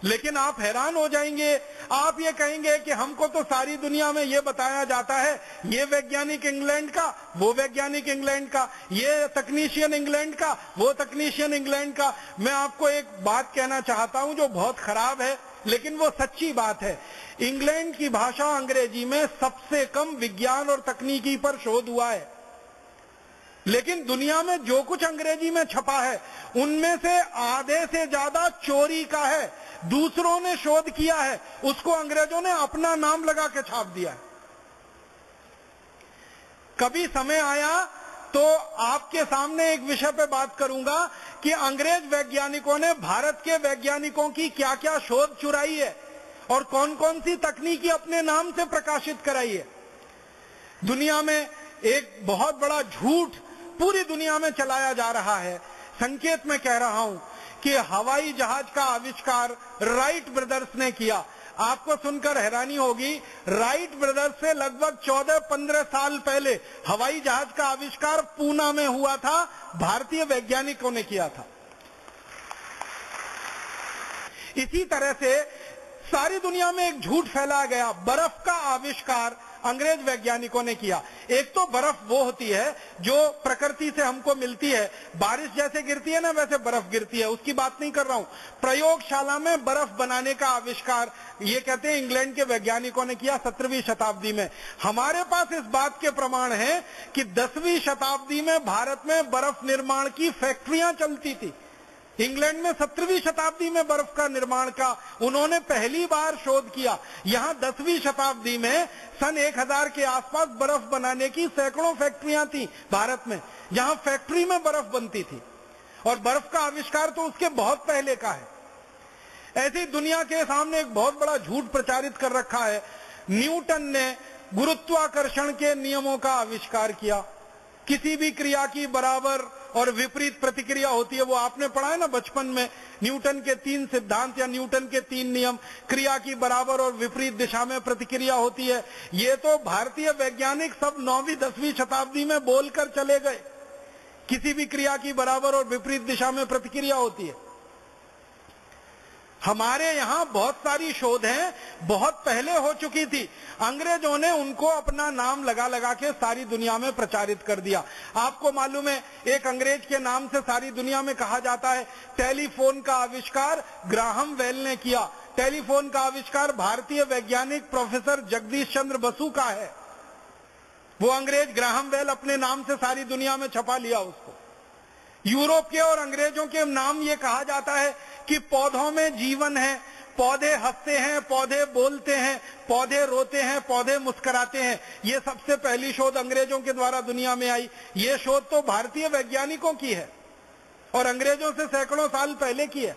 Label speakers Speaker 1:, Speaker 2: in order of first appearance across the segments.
Speaker 1: लेकिन आप हैरान हो जाएंगे, आप ये कहेंगे कि हमको तो सारी दुनिया में ये बताया जाता है, ये वैज्ञानिक इंग्लैंड का, वो वैज्ञानिक इंग्लैंड का, ये तकनीशियन इंग्लैंड का, वो तकनीशियन इंग्लैंड का। मैं आपको एक बात कहना चाहता हूं जो बहुत खराब है, लेकिन वो सच्ची बात है। इंग्लैंड की भाषा अंग्रेजी में सबसे कम विज्ञान और तकनीकी पर शोध हुआ है, लेकिन दुनिया में जो कुछ अंग्रेजी में छपा है उनमें से आधे से ज्यादा चोरी का है, दूसरों ने शोध किया है, उसको अंग्रेजों ने अपना नाम लगा के छाप दिया है। कभी समय आया तो आपके सामने एक विषय पे बात करूंगा कि अंग्रेज वैज्ञानिकों ने भारत के वैज्ञानिकों की क्या क्या शोध चुराई है और कौन कौन सी तकनीकी अपने नाम से प्रकाशित कराई है। दुनिया में एक बहुत बड़ा झूठ पूरी दुनिया में चलाया जा रहा है। संकेत में कह रहा हूं कि हवाई जहाज का आविष्कार राइट ब्रदर्स ने किया। आपको सुनकर हैरानी होगी, राइट ब्रदर्स से लगभग 14-15 साल पहले हवाई जहाज का आविष्कार पूना में हुआ था, भारतीय वैज्ञानिकों ने किया था। इसी तरह से सारी दुनिया में एक झूठ फैलाया गया, बर्फ का आविष्कार अंग्रेज वैज्ञानिकों ने किया। एक तो बर्फ वो होती है जो प्रकृति से हमको मिलती है, बारिश जैसे गिरती है ना वैसे बर्फ गिरती है, उसकी बात नहीं कर रहा हूं। प्रयोगशाला में बर्फ बनाने का आविष्कार ये कहते हैं इंग्लैंड के वैज्ञानिकों ने किया 17वीं शताब्दी में। हमारे पास इस बात के प्रमाण है कि 10वीं शताब्दी में भारत में बर्फ निर्माण की फैक्ट्रियां चलती थी। इंग्लैंड में 17वीं शताब्दी में बर्फ का निर्माण का उन्होंने पहली बार शोध किया। यहां 10वीं शताब्दी में सन 1000 के आसपास बर्फ बनाने की सैकड़ों फैक्ट्रियां थी भारत में, जहां फैक्ट्री में बर्फ बनती थी, और बर्फ का आविष्कार तो उसके बहुत पहले का है। ऐसी दुनिया के सामने एक बहुत बड़ा झूठ प्रचारित कर रखा है। न्यूटन ने गुरुत्वाकर्षण के नियमों का आविष्कार किया। किसी भी क्रिया की बराबर और विपरीत प्रतिक्रिया होती है, वो आपने पढ़ा है ना बचपन में, न्यूटन के 3 सिद्धांत या न्यूटन के 3 नियम। क्रिया की बराबर और विपरीत दिशा में प्रतिक्रिया होती है। ये तो भारतीय वैज्ञानिक सब 9वीं 10वीं शताब्दी में बोलकर चले गए, किसी भी क्रिया की बराबर और विपरीत दिशा में प्रतिक्रिया होती है। हमारे यहां बहुत सारी शोधें बहुत पहले हो चुकी थी, अंग्रेजों ने उनको अपना नाम लगा लगा के सारी दुनिया में प्रचारित कर दिया। आपको मालूम है एक अंग्रेज के नाम से सारी दुनिया में कहा जाता है। टेलीफोन का आविष्कार ग्राहम बेल ने किया। टेलीफोन का आविष्कार भारतीय वैज्ञानिक प्रोफेसर जगदीश चंद्र बसु का है। वो अंग्रेज ग्राहम बेल अपने नाम से सारी दुनिया में छपा लिया उसको। यूरोप के और अंग्रेजों के नाम ये कहा जाता है कि पौधों में जीवन है, पौधे हंसते हैं, पौधे बोलते हैं, पौधे रोते हैं, पौधे मुस्कुराते हैं। ये सबसे पहली शोध अंग्रेजों के द्वारा दुनिया में आई। ये शोध तो भारतीय वैज्ञानिकों की है और अंग्रेजों से सैकड़ों साल पहले की है।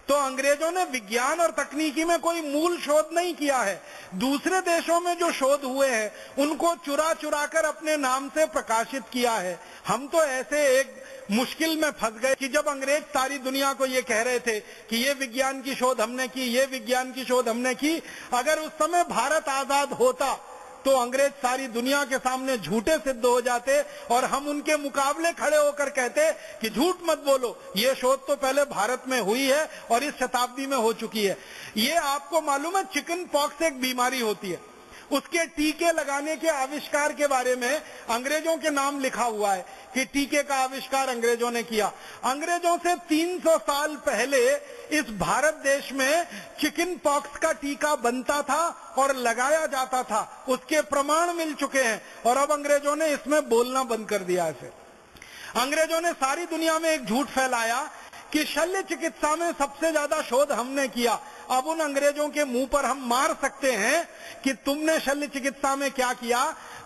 Speaker 1: तो अंग्रेजों ने विज्ञान और तकनीकी में कोई मूल शोध नहीं किया है। दूसरे देशों में जो शोध हुए हैं उनको चुरा चुरा कर अपने नाम से प्रकाशित किया है। हम तो ऐसे एक मुश्किल में फंस गए कि जब अंग्रेज सारी दुनिया को ये कह रहे थे कि ये विज्ञान की शोध हमने की, ये विज्ञान की शोध हमने की, अगर उस समय भारत आजाद होता तो अंग्रेज सारी दुनिया के सामने झूठे सिद्ध हो जाते और हम उनके मुकाबले खड़े होकर कहते कि झूठ मत बोलो, ये शोध तो पहले भारत में हुई है और इस शताब्दी में हो चुकी है। ये आपको मालूम है चिकन पॉक्स एक बीमारी होती है, उसके टीके लगाने के आविष्कार के बारे में अंग्रेजों के नाम लिखा हुआ है कि टीके का आविष्कार अंग्रेजों ने किया। अंग्रेजों से 300 साल पहले इस भारत देश में चिकन पॉक्स का टीका बनता था और लगाया जाता था, उसके प्रमाण मिल चुके हैं और अब अंग्रेजों ने इसमें बोलना बंद कर दिया है। फिर अंग्रेजों ने सारी दुनिया में एक झूठ फैलाया कि शल्य चिकित्सा में सबसे ज्यादा शोध हमने किया। अब उन अंग्रेजों के मुंह पर हम मार सकते हैं कि तुमने शल्य चिकित्सा में क्या किया।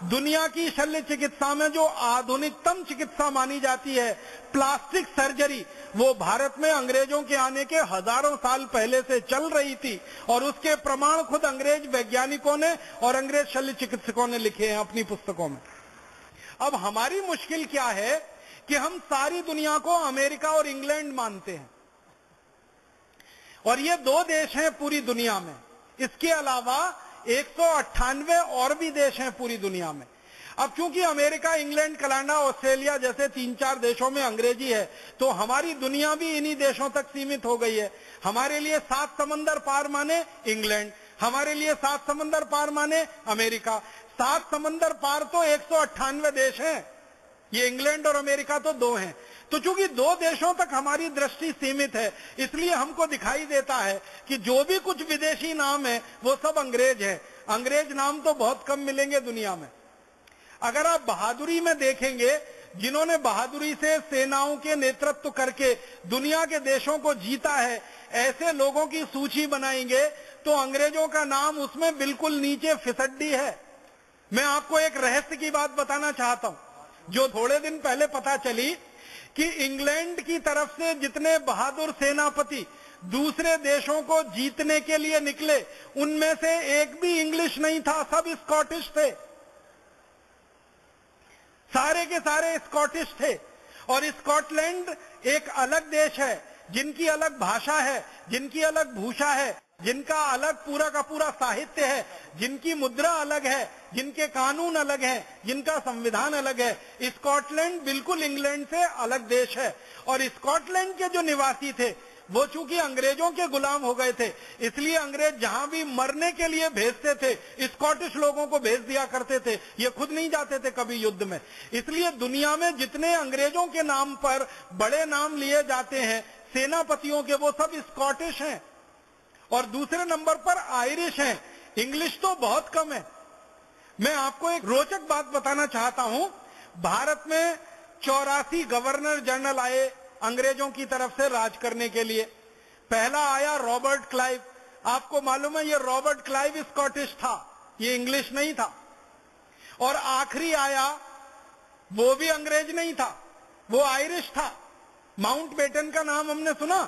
Speaker 1: दुनिया की शल्य चिकित्सा में जो आधुनिकतम चिकित्सा मानी जाती है प्लास्टिक सर्जरी, वो भारत में अंग्रेजों के आने के हजारों साल पहले से चल रही थी और उसके प्रमाण खुद अंग्रेज वैज्ञानिकों ने और अंग्रेज शल्य चिकित्सकों ने लिखे हैं अपनी पुस्तकों में। अब हमारी मुश्किल क्या है कि हम सारी दुनिया को अमेरिका और इंग्लैंड मानते हैं और ये 2 देश हैं पूरी दुनिया में। इसके अलावा 198 और भी देश हैं पूरी दुनिया में। अब चूंकि अमेरिका, इंग्लैंड, कनाडा, ऑस्ट्रेलिया जैसे 3-4 देशों में अंग्रेजी है, तो हमारी दुनिया भी इन्हीं देशों तक सीमित हो गई है। हमारे लिए 7 समंदर पार माने इंग्लैंड, हमारे लिए 7 समंदर पार माने अमेरिका। 7 समंदर पार तो 198 देश हैं, ये इंग्लैंड और अमेरिका तो 2 हैं। तो चूंकि 2 देशों तक हमारी दृष्टि सीमित है, इसलिए हमको दिखाई देता है कि जो भी कुछ विदेशी नाम है वो सब अंग्रेज है। अंग्रेज नाम तो बहुत कम मिलेंगे दुनिया में। अगर आप बहादुरी में देखेंगे, जिन्होंने बहादुरी से सेनाओं के नेतृत्व करके दुनिया के देशों को जीता है, ऐसे लोगों की सूची बनाएंगे तो अंग्रेजों का नाम उसमें बिल्कुल नीचे फिसड्डी है। मैं आपको एक रहस्य की बात बताना चाहता हूं, जो थोड़े दिन पहले पता चली कि इंग्लैंड की तरफ से जितने बहादुर सेनापति दूसरे देशों को जीतने के लिए निकले, उनमें से एक भी इंग्लिश नहीं था, सब स्कॉटिश थे। सारे के सारे स्कॉटिश थे। और स्कॉटलैंड एक अलग देश है, जिनकी अलग भाषा है, जिनकी अलग भूषा है, जिनका अलग पूरा का पूरा साहित्य है, जिनकी मुद्रा अलग है, जिनके कानून अलग हैं, जिनका संविधान अलग है। स्कॉटलैंड बिल्कुल इंग्लैंड से अलग देश है। और स्कॉटलैंड के जो निवासी थे वो चूंकि अंग्रेजों के गुलाम हो गए थे, इसलिए अंग्रेज जहां भी मरने के लिए भेजते थे, स्कॉटिश लोगों को भेज दिया करते थे। ये खुद नहीं जाते थे कभी युद्ध में। इसलिए दुनिया में जितने अंग्रेजों के नाम पर बड़े नाम लिए जाते हैं सेनापतियों के, वो सब स्कॉटिश हैं। और दूसरे नंबर पर आयरिश हैं। इंग्लिश तो बहुत कम है। मैं आपको एक रोचक बात बताना चाहता हूं। भारत में 84 गवर्नर जनरल आए अंग्रेजों की तरफ से राज करने के लिए। पहला आया रॉबर्ट क्लाइव। आपको मालूम है ये रॉबर्ट क्लाइव स्कॉटिश था, ये इंग्लिश नहीं था। और आखिरी आया वो भी अंग्रेज नहीं था, वो आयरिश था। माउंटबेटन का नाम हमने सुना।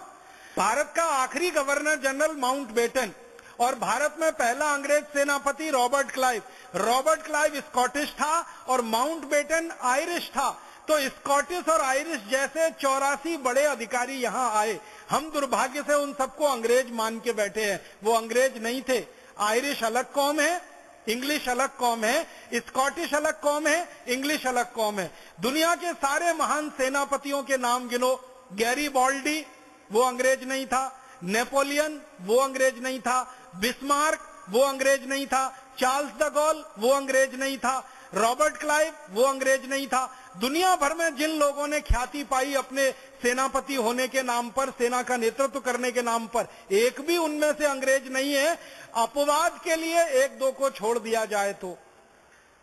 Speaker 1: भारत का आखिरी गवर्नर जनरल माउंटबेटन, और भारत में पहला अंग्रेज सेनापति Robert Clive. Robert Clive Scottish था और माउंटबेटन आयरिश था। तो स्कॉटिश और आयरिश जैसे 84 बड़े अधिकारी यहां आए। हम दुर्भाग्य से उन सबको अंग्रेज मान के बैठे हैं, वो अंग्रेज नहीं थे। आयरिश अलग कौम है, इंग्लिश अलग कौम है, स्कॉटिश अलग कौम है, इंग्लिश अलग कौम है। दुनिया के सारे महान सेनापतियों के नाम गिनो। गैरीबॉल्डी वो अंग्रेज नहीं था, नेपोलियन वो अंग्रेज नहीं था, बिस्मार्क वो अंग्रेज नहीं था, चार्ल्स द गॉल वो अंग्रेज नहीं था, रॉबर्ट क्लाइव वो अंग्रेज नहीं था। दुनिया भर में जिन लोगों ने ख्याति पाई अपने सेनापति होने के नाम पर, सेना का नेतृत्व करने के नाम पर, एक भी उनमें से अंग्रेज नहीं है। अपवाद के लिए 1-2 को छोड़ दिया जाए तो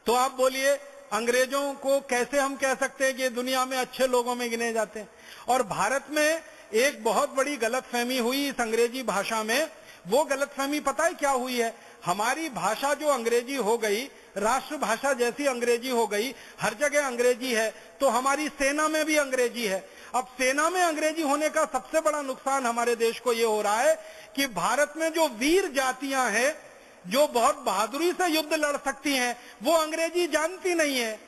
Speaker 1: आप बोलिए अंग्रेजों को कैसे हम कह सकते हैं कि दुनिया में अच्छे लोगों में गिने जाते हैं। और भारत में एक बहुत बड़ी गलतफहमी हुई इस अंग्रेजी भाषा में। वो गलतफहमी पता है क्या हुई है? हमारी भाषा जो अंग्रेजी हो गई, राष्ट्रभाषा जैसी अंग्रेजी हो गई, हर जगह अंग्रेजी है, तो हमारी सेना में भी अंग्रेजी है। अब सेना में अंग्रेजी होने का सबसे बड़ा नुकसान हमारे देश को ये हो रहा है कि भारत में जो वीर जातियां हैं, जो बहुत बहादुरी से युद्ध लड़ सकती हैं, वो अंग्रेजी जानती नहीं है।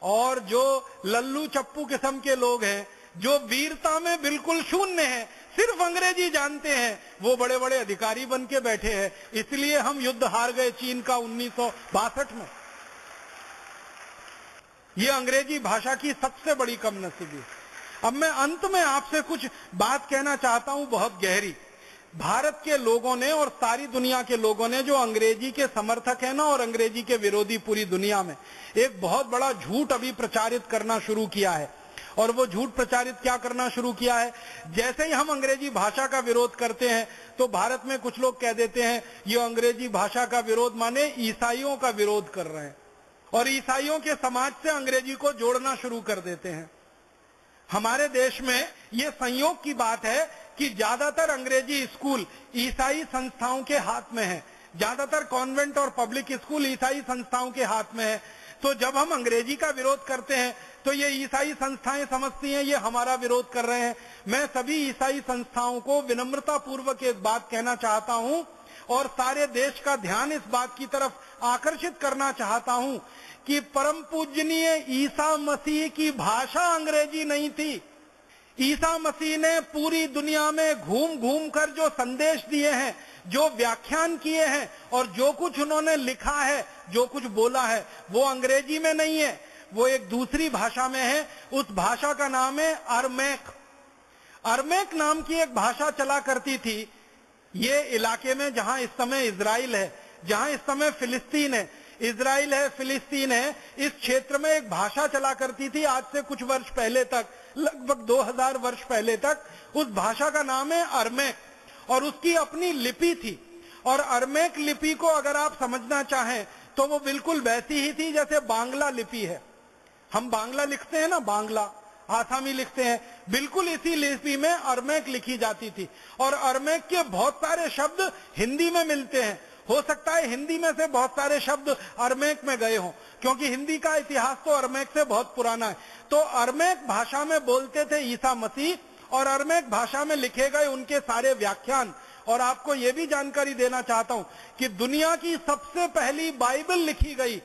Speaker 1: और जो लल्लू चप्पू किस्म के लोग हैं, जो वीरता में बिल्कुल शून्य है, सिर्फ अंग्रेजी जानते हैं, वो बड़े बड़े अधिकारी बन के बैठे हैं। इसलिए हम युद्ध हार गए चीन का 1962 में। ये अंग्रेजी भाषा की सबसे बड़ी कमनसीबी। अब मैं अंत में आपसे कुछ बात कहना चाहता हूं, बहुत गहरी। भारत के लोगों ने और सारी दुनिया के लोगों ने, जो अंग्रेजी के समर्थक है ना और अंग्रेजी के विरोधी पूरी दुनिया में, एक बहुत बड़ा झूठ अभी प्रचारित करना शुरू किया है। और वो झूठ प्रचारित क्या करना शुरू किया है? जैसे ही हम अंग्रेजी भाषा का विरोध करते हैं तो भारत में कुछ लोग कह देते हैं ये अंग्रेजी भाषा का विरोध माने ईसाइयों का विरोध कर रहे हैं, और ईसाइयों के समाज से अंग्रेजी को जोड़ना शुरू कर देते हैं। हमारे देश में ये संयोग की बात है कि ज्यादातर अंग्रेजी स्कूल ईसाई संस्थाओं के हाथ में है। ज्यादातर कॉन्वेंट और पब्लिक स्कूल ईसाई संस्थाओं के हाथ में है। तो जब हम अंग्रेजी का विरोध करते हैं तो ये ईसाई संस्थाएं समझती हैं ये हमारा विरोध कर रहे हैं। मैं सभी ईसाई संस्थाओं को विनम्रता पूर्वक एक बात कहना चाहता हूं और सारे देश का ध्यान इस बात की तरफ आकर्षित करना चाहता हूं कि परम पूजनीय ईसा मसीह की भाषा अंग्रेजी नहीं थी। ईसा मसीह ने पूरी दुनिया में घूम घूम कर जो संदेश दिए हैं, जो व्याख्यान किए हैं और जो कुछ उन्होंने लिखा है, जो कुछ बोला है, वो अंग्रेजी में नहीं है, वो एक दूसरी भाषा में है। उस भाषा का नाम है अरमैक। अरमैक नाम की एक भाषा चला करती थी ये इलाके में जहां इस समय इजराइल है, जहां इस समय फिलिस्तीन है। इजराइल है, फिलिस्तीन है, इस क्षेत्र में एक भाषा चला करती थी आज से कुछ वर्ष पहले तक, लगभग 2000 वर्ष पहले तक। उस भाषा का नाम है अरमैक और उसकी अपनी लिपि थी। और अरमैक लिपि को अगर आप समझना चाहें तो वो बिल्कुल वैसी ही थी जैसे बांग्ला लिपि है। हम बांग्ला लिखते हैं ना, बांग्ला, आसामी लिखते हैं, बिल्कुल इसी लिपि में अरमैक लिखी जाती थी। और अरमैक के बहुत सारे शब्द हिंदी में मिलते हैं। हो सकता है हिंदी में से बहुत सारे शब्द अरमैक में गए हों, क्योंकि हिंदी का इतिहास तो अरमैक से बहुत पुराना है। तो अरमैक भाषा में बोलते थे ईसा मसीह और अरमैक भाषा में लिखे गए उनके सारे व्याख्यान। और आपको यह भी जानकारी देना चाहता हूं कि दुनिया की सबसे पहली बाइबल लिखी गई